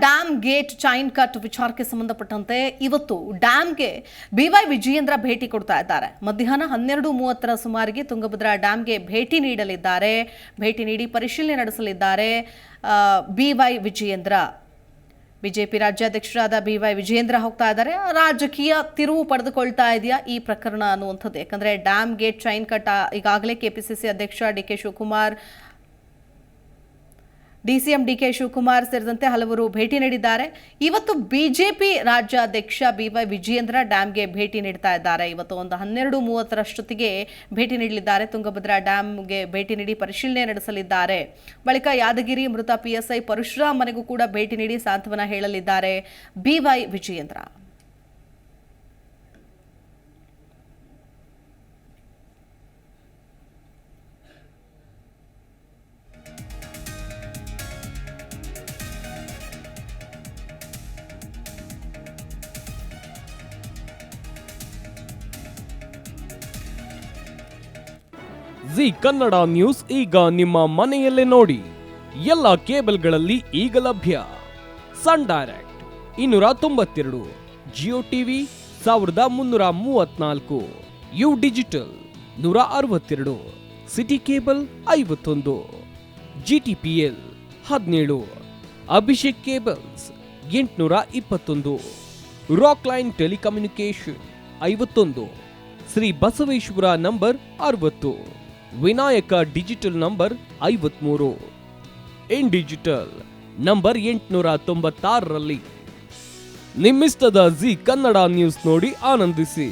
Dam gate chain cut ವಿಚಾರಕ್ಕೆ ಸಂಬಂಧಪಟ್ಟಂತೆ ಇವತ್ತು ಡ್ಯಾಮ್ಗೆ ಬಿವೈ ವಿಜಯೇಂದ್ರ ಭೇಟಿ ಕೊಡ್ತಾ ಇದ್ದಾರೆ. ಮಧ್ಯಾಹ್ನ 12:30 ಸುಮಾರಿಗೆ ತುಂಗಭದ್ರಾ ಡ್ಯಾಮ್ಗೆ ಭೇಟಿ ನೀಡಲಿದ್ದಾರೆ. ಭೇಟಿ ನೀಡಿ ಪರಿಶೀಲನೆ ನಡೆಸಲಿದ್ದಾರೆ ಬಿವೈ ವಿಜಯೇಂದ್ರ. ಬಿಜೆಪಿ ರಾಜ್ಯಾಧ್ಯಕ್ಷರಾದ ಬಿವೈ ವಿಜಯೇಂದ್ರ ಹೋಗ್ತಾ ಇದ್ದಾರೆ. ರಾಜಕೀಯ ತಿರುವು ಪಡೆದುಕೊಳ್ತಾ ಇದೆಯಾ ಈ ಪ್ರಕರಣ ಅನ್ನುವಂಥದ್ದು. ಯಾಕಂದ್ರೆ ಡ್ಯಾಮ್ ಗೇಟ್ ಚೈನ್ ಕಟ್ ಈಗಾಗಲೇ ಕೆಪಿಸಿಸಿ ಅಧ್ಯಕ್ಷ ಡಿಕೆ ಶಿವಕುಮಾರ್, ಡಿಸಿಎಂ ಡಿಕೆ ಶಿವಕುಮಾರ್ ಸೇರಿದಂತೆ ಹಲವರು ಭೇಟಿ ನೀಡಿದ್ದಾರೆ. ಇವತ್ತು ಬಿಜೆಪಿ ರಾಜ್ಯಾಧ್ಯಕ್ಷ ಬಿವೈ ವಿಜಯೇಂದ್ರ ಡ್ಯಾಮ್ಗೆ ಭೇಟಿ ನೀಡ್ತಾ ಇದ್ದಾರೆ. ಇವತ್ತು ಒಂದು 12:30 ಭೇಟಿ ನೀಡಲಿದ್ದಾರೆ. ತುಂಗಭದ್ರಾ ಡ್ಯಾಮ್ಗೆ ಭೇಟಿ ನೀಡಿ ಪರಿಶೀಲನೆ ನಡೆಸಲಿದ್ದಾರೆ. ಬಳಿಕ ಯಾದಗಿರಿ ಮೃತ ಪಿಎಸ್ಐ ಪರಶುರಾಮ್ ಮನೆಗೂ ಕೂಡ ಭೇಟಿ ನೀಡಿ ಸಾಂತ್ವನ ಹೇಳಲಿದ್ದಾರೆ BY Vijayendra. Zee Kannada news ಈಗ ನಿಮ್ಮ ಮನೆಯಲ್ಲೇ ನೋಡಿ. ಎಲ್ಲ ಕೇಬಲ್ಗಳಲ್ಲಿ ಈಗ ಲಭ್ಯ. Sun Direct 292, Jio TV 1334, U digital 162, city cable 51, GTPL 17, Abhishek cables 821, rock line telecommunication 51, Shri Basaveshwara number 60, Vinayaka digital number 53, in digital number 896ರಲ್ಲಿ. ನಿಮ್ಮಿಷ್ಟದ ಜಿ ಕನ್ನಡ ನ್ಯೂಸ್ ನೋಡಿ ಆನಂದಿಸಿ.